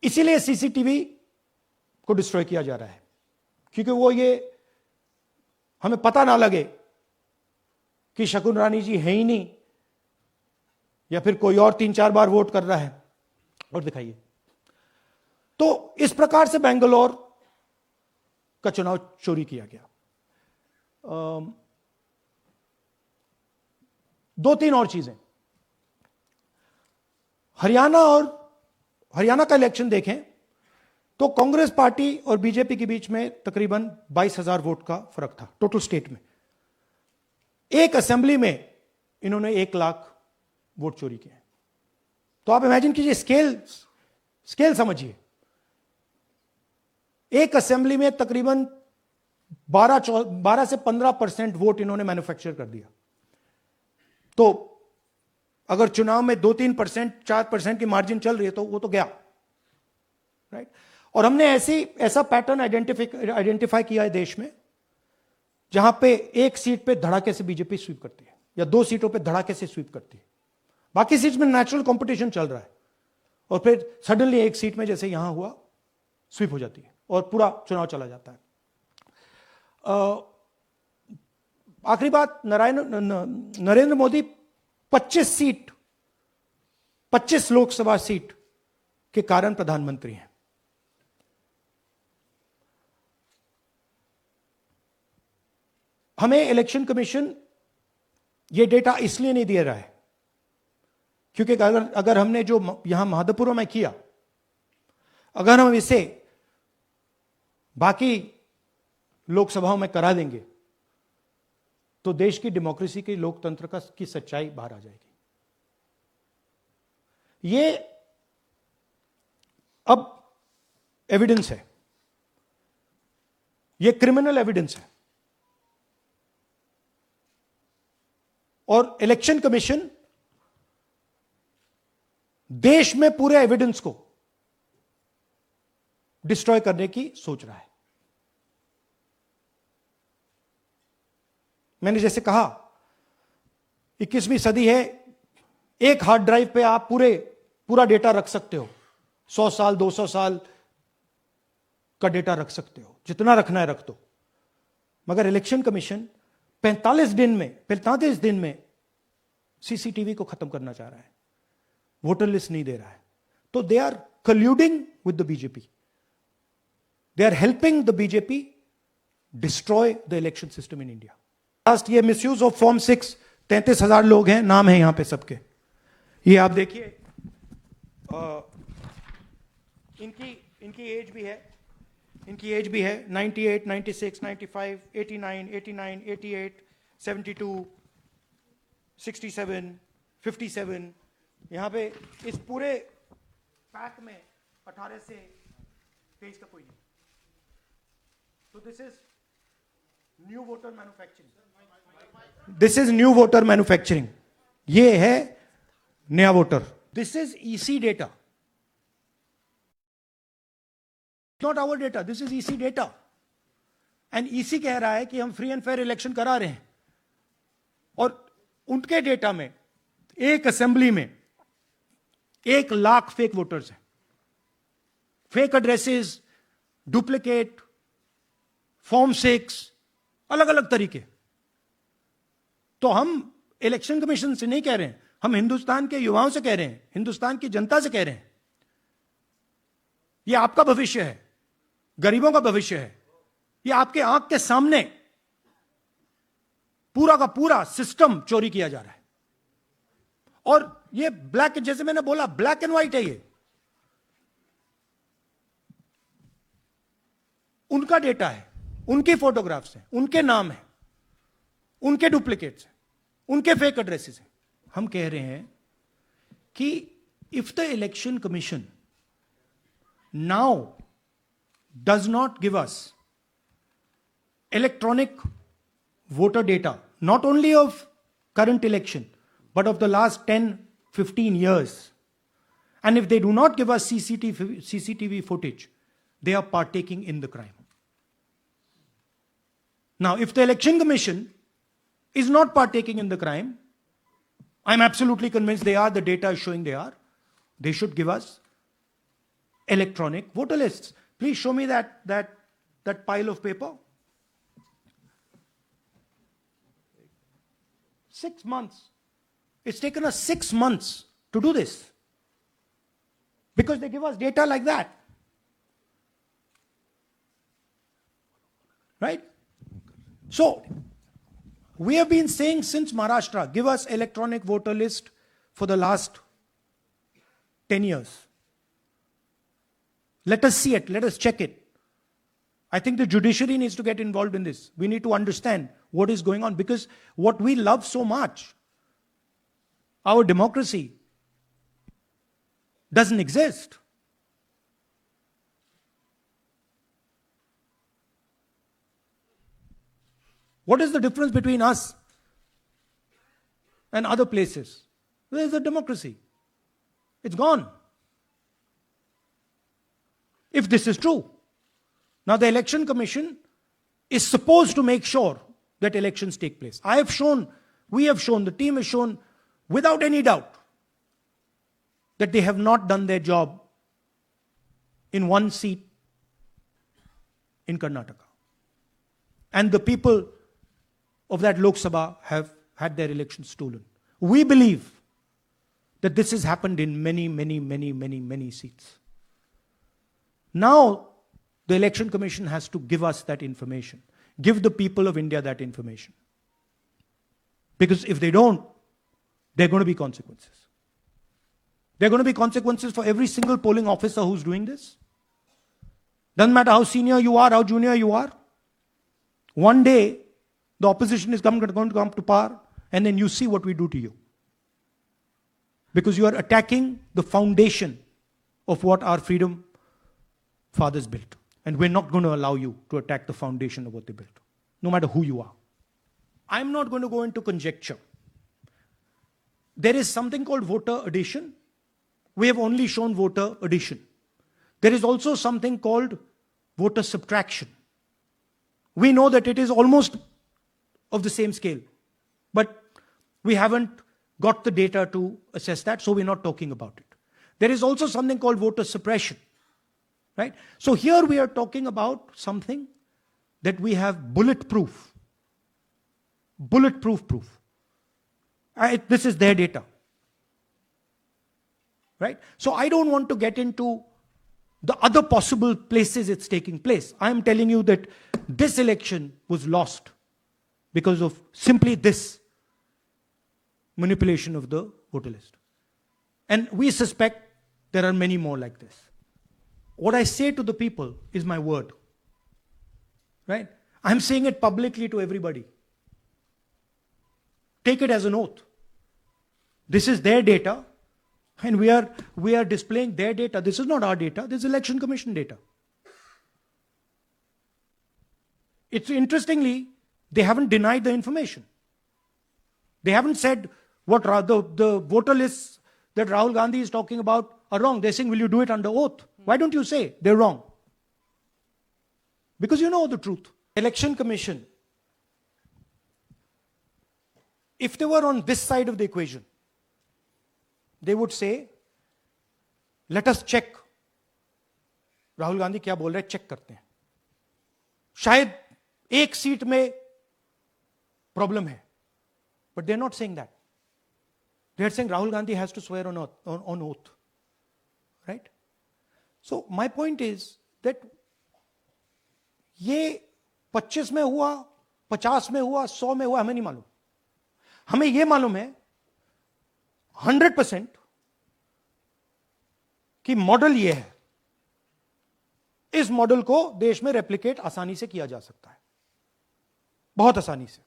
इसीलिए सीसीटीवी को डिस्ट्रॉय किया जा रहा है, क्योंकि वो ये हमें पता ना लगे कि शकुन रानी जी है ही नहीं, या फिर कोई और 3-4 बार वोट कर रहा है। और दिखाइए, तो इस प्रकार से बेंगलोर का चुनाव चोरी किया गया। 2-3 और चीजें। हरियाणा का इलेक्शन देखें तो कांग्रेस पार्टी और बीजेपी के बीच में तकरीबन 22,000 वोट का फर्क था टोटल स्टेट में। एक असेंबली में इन्होंने 1 लाख वोट चोरी किए। तो आप इमेजिन कीजिए, स्केल समझिए। एक असेंबली में तकरीबन 12 से 15% वोट इन्होंने मैन्युफैक्चर कर दिया। तो अगर चुनाव में 2-3%, 4% की मार्जिन चल रही है तो वो तो गया, राइट। और हमने ऐसा पैटर्न आइडेंटिफाई किया है देश में, जहां पे एक सीट पे धड़ाके से बीजेपी स्वीप करती है, या 2 सीटों पे धड़ाके से स्वीप करती है। बाकी सीट में नेचुरल कंपटीशन चल रहा है, और फिर सडनली एक सीट में जैसे यहां हुआ स्वीप हो जाती है और पूरा चुनाव चला जाता है। आखिरी बात, नरेंद्र मोदी 25 लोकसभा सीट के कारण प्रधानमंत्री हैं। हमें इलेक्शन कमीशन यह डेटा इसलिए नहीं दे रहा है क्योंकि अगर हमने जो यहां महादपुरों में किया, अगर हम इसे बाकी लोकसभाओं में करा देंगे तो देश की डेमोक्रेसी की, लोकतंत्र की सच्चाई बाहर आ जाएगी। ये अब एविडेंस है, ये क्रिमिनल एविडेंस है। और इलेक्शन कमीशन देश में पूरे एविडेंस को डिस्ट्रॉय करने की सोच रहा है। मैंने जैसे कहा, 21वीं सदी है, एक हार्ड ड्राइव पे आप पूरा डेटा रख सकते हो। 100 साल 200 साल का डेटा रख सकते हो, जितना रखना है रख दो। मगर इलेक्शन कमीशन 45 दिन में सीसीटीवी को खत्म करना चाह रहा है, वोटर लिस्ट नहीं दे रहा है। तो they are colluding with the BJP, they are helping the BJP destroy the election system in India. Last, ये मिसयूज ऑफ फॉर्म 6, 33,000 लोग हैं, नाम है यहां पे सबके। ये आप देखिए, इनकी एज भी है, 98, 96, 95, 89, 89, 88, 72, 67, 57. यहाँ पे इस पूरे पैक में 18 से 23 का कोई नहीं. So this is new voter manufacturing. This is new voter manufacturing. ये है नया voter. This is EC data. Not our data. This is EC data. And EC कह रहा है कि हम फ्री एंड फेयर इलेक्शन करा रहे हैं. और उनके डेटा में एक असेंबली में 1 लाख फेक वोटर्स हैं. फेक एड्रेसेस, डुप्लीकेट, फॉर्म 6, अलग अलग तरीके. तो हम इलेक्शन कमीशन से नहीं कह रहे हैं, हम हिंदुस्तान के युवाओं से कह रहे हैं, हिंदुस्तान की जनता से कह रहे हैं. यह आपका भविष्य है, गरीबों का भविष्य है. यह आपके आंख के सामने पूरा का पूरा सिस्टम चोरी किया जा रहा है. और यह ब्लैक, जैसे मैंने बोला, ब्लैक एंड व्हाइट है. ये उनका डेटा है, उनकी फोटोग्राफ्स हैं, उनके नाम हैं, उनके डुप्लीकेट्स हैं, उनके फेक एड्रेसेस हैं. हम कह रहे हैं कि if the election commission now does not give us electronic voter data, not only of current election, but of the last 10, 15 years. And if they do not give us CCTV footage, they are partaking in the crime. Now, if the Election Commission is not partaking in the crime, I'm absolutely convinced they are, the data is showing they are, they should give us electronic voter lists. Please show me that pile of paper. 6 months. It's taken us 6 months to do this. Because they give us data like that. Right? So, we have been saying since Maharashtra, give us electronic voter list for the last 10 years. Let us see it. Let us check it. I think the judiciary needs to get involved in this. We need to understand what is going on, because what we love so much, our democracy, doesn't exist. What is the difference between us and other places? There is a democracy. It's gone. If this is true. Now, the Election Commission is supposed to make sure that elections take place. I have shown, we have shown, the team has shown without any doubt that they have not done their job in one seat in Karnataka. And the people of that Lok Sabha have had their elections stolen. We believe that this has happened in many seats. Now, the Election Commission has to give us that information. Give the people of India that information. Because if they don't, there are going to be consequences. There are going to be consequences for every single polling officer who's doing this. Doesn't matter how senior you are, how junior you are. One day, the opposition is going to come to power, and then you see what we do to you. Because you are attacking the foundation of what our freedom fathers built. And we're not going to allow you to attack the foundation of what they built, no matter who you are. I'm not going to go into conjecture. There is something called voter addition. We have only shown voter addition. There is also something called voter subtraction. We know that it is almost of the same scale, but we haven't got the data to assess that, so we're not talking about it. There is also something called voter suppression. Right? So here we are talking about something that we have bulletproof. Bulletproof proof. This is their data. Right? So I don't want to get into the other possible places it's taking place. I am telling you that this election was lost because of simply this manipulation of the voter list. And we suspect there are many more like this. What I say to the people is my word. Right? I'm saying it publicly to everybody. Take it as an oath. This is their data, and we are displaying their data. This is not our data, this is Election Commission data. It's interestingly, they haven't denied the information. They haven't said what the voter lists that Rahul Gandhi is talking about are wrong. They're saying, will you do it under oath? Why don't you say they're wrong? Because you know the truth. Election Commission, if they were on this side of the equation, they would say, let us check. Rahul Gandhi क्या बोल रहे हैं, check करते हैं. शायद एक seat में problem है, but they're not saying that. They're saying Rahul Gandhi has to swear on oath. Right? So my point is that ये 25 में हुआ, 50 में हुआ, 100 में हुआ, हमें नहीं मालूम. हमें यह मालूम है 100% कि मॉडल यह है. इस मॉडल को देश में रेप्लिकेट आसानी से किया जा सकता है, बहुत आसानी से.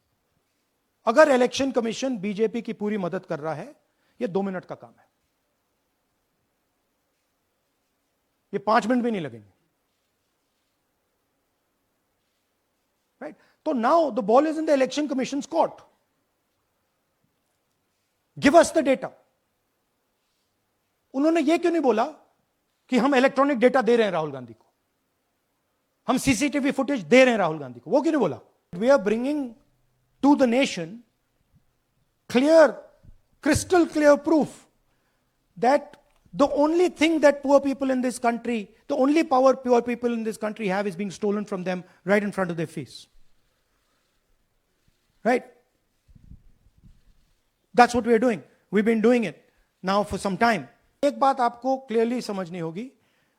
अगर इलेक्शन कमीशन बीजेपी की पूरी मदद कर रहा है, यह 2 मिनट का काम है. ये 5 मिनट भी नहीं लगेंगे. Right? So now the ball is in the election commission's court. Give us the data. उन्होंने ये क्यों नहीं बोला कि हम इलेक्ट्रॉनिक डेटा दे रहे हैं राहुल गांधी को, हम सीसीटीवी फुटेज दे रहे हैं राहुल गांधी को? वो क्यों नहीं बोला? We are bringing to the nation clear, crystal clear proof that the only thing that poor people in this country, the only power poor people in this country have is being stolen from them right in front of their face. Right? That's what we are doing. We've been doing it now for some time. एक बात आपको clearly समझनी होगी,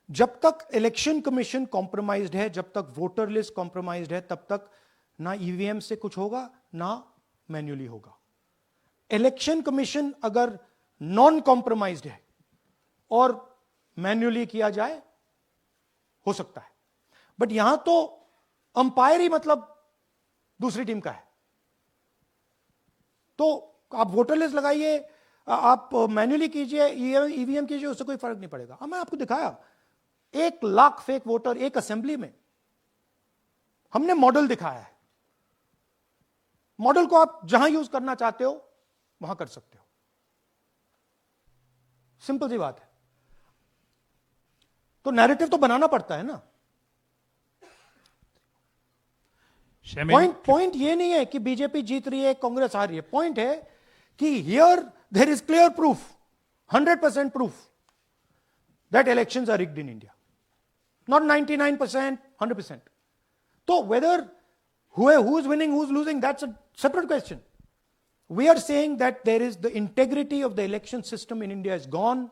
जब तक election commission compromised है, जब तक वोटर लिस्ट कॉम्प्रोमाइज्ड है, तब तक ना ईवीएम से कुछ होगा ना मैन्युअली होगा. इलेक्शन कमीशन अगर नॉन कॉम्प्रोमाइज्ड है और मैन्युअली किया जाए, हो सकता है. बट यहां तो अंपायर ही मतलब दूसरी टीम का है. तो आप वोटर लिस्ट लगाइए, आप मैन्युअली कीजिए, ईवीएम कीजिए, उससे कोई फर्क नहीं पड़ेगा. मैं आपको दिखाया 1 लाख फेक वोटर एक असेंबली में. हमने मॉडल दिखाया है. मॉडल को आप जहां यूज करना चाहते हो वहां कर सकते हो. सिंपल सी बात है. तो नैरेटिव तो बनाना पड़ता है ना. पॉइंट ये नहीं है कि बीजेपी जीत रही है, कांग्रेस हार रही है. पॉइंट है कि here there is clear proof, 100% proof that elections are rigged in India. Not 99%, 100%. तो whether who is winning, who is losing, that's a separate question. We are saying that there is the integrity of the election system in India is gone.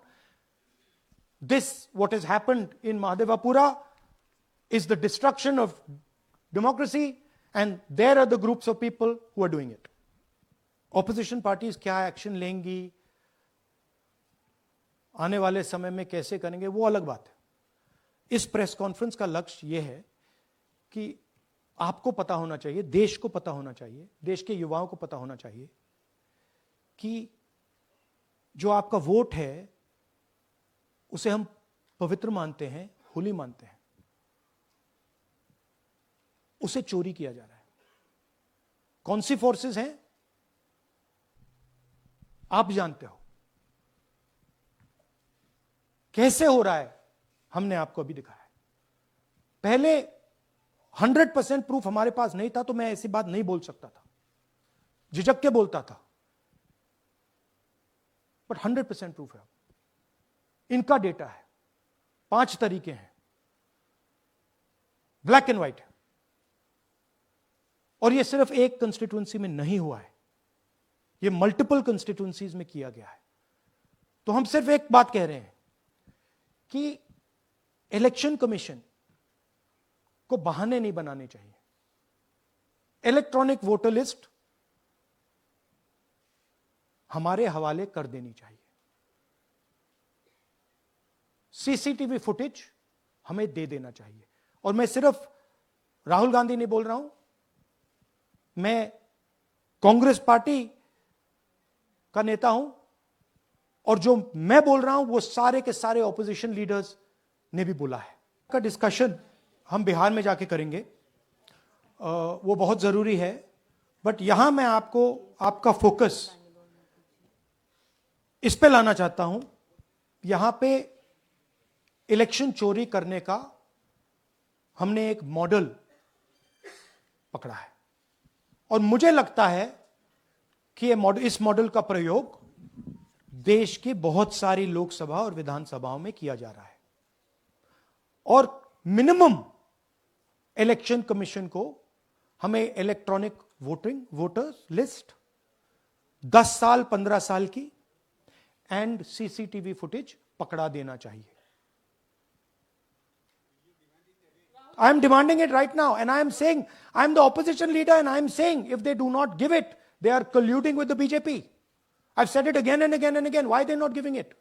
This, what has happened in Mahadevapura, is the destruction of democracy, and there are the groups of people who are doing it. Opposition parties क्या action लेंगी, आने वाले समय में कैसे करेंगे, वो अलग बात है. इस प्रेस कॉन्फ्रेंस का लक्ष्य यह है कि आपको पता होना चाहिए, देश को पता होना चाहिए, देश के युवाओं को पता होना चाहिए कि जो आपका वोट है उसे हम पवित्र मानते हैं, होली मानते हैं, उसे चोरी किया जा रहा है. कौन सी फोर्सेस हैं आप जानते हो. कैसे हो रहा है हमने आपको अभी दिखाया है. पहले 100% प्रूफ हमारे पास नहीं था तो मैं ऐसी बात नहीं बोल सकता था, झिझक के बोलता था. बट 100% प्रूफ है. इनका डेटा है, 5 तरीके हैं, ब्लैक एंड व्हाइट है. और यह सिर्फ एक कंस्टिट्यूएंसी में नहीं हुआ है, यह मल्टीपल कंस्टिट्यूएंसीज में किया गया है. तो हम सिर्फ एक बात कह रहे हैं कि इलेक्शन कमीशन को बहाने नहीं बनाने चाहिए. इलेक्ट्रॉनिक वोटर लिस्ट हमारे हवाले कर देनी चाहिए. सीसीटीवी फुटेज हमें दे देना चाहिए। और मैं सिर्फ राहुल गांधी नहीं बोल रहा हूं, मैं कांग्रेस पार्टी का नेता हूं, और जो मैं बोल रहा हूं वो सारे के सारे ऑपोजिशन लीडर्स ने भी बोला है। का डिस्कशन हम बिहार में जाके करेंगे, वो बहुत जरूरी है। बट यहां मैं आपका फोकस इस पे लाना चाहता हूं। यहां पे इलेक्शन चोरी करने का हमने एक मॉडल पकड़ा है, और मुझे लगता है कि इस मॉडल का प्रयोग देश की बहुत सारी लोकसभा और विधानसभाओं में किया जा रहा है। और मिनिमम इलेक्शन कमीशन को हमें इलेक्ट्रॉनिक वोटर्स लिस्ट 10 साल 15 साल की एंड सीसीटीवी फुटेज पकड़ा देना चाहिए। I am demanding it right now, and I am saying, I am the opposition leader, and I am saying, if they do not give it, they are colluding with the BJP. I've said it again and again and again. Why are they not giving it?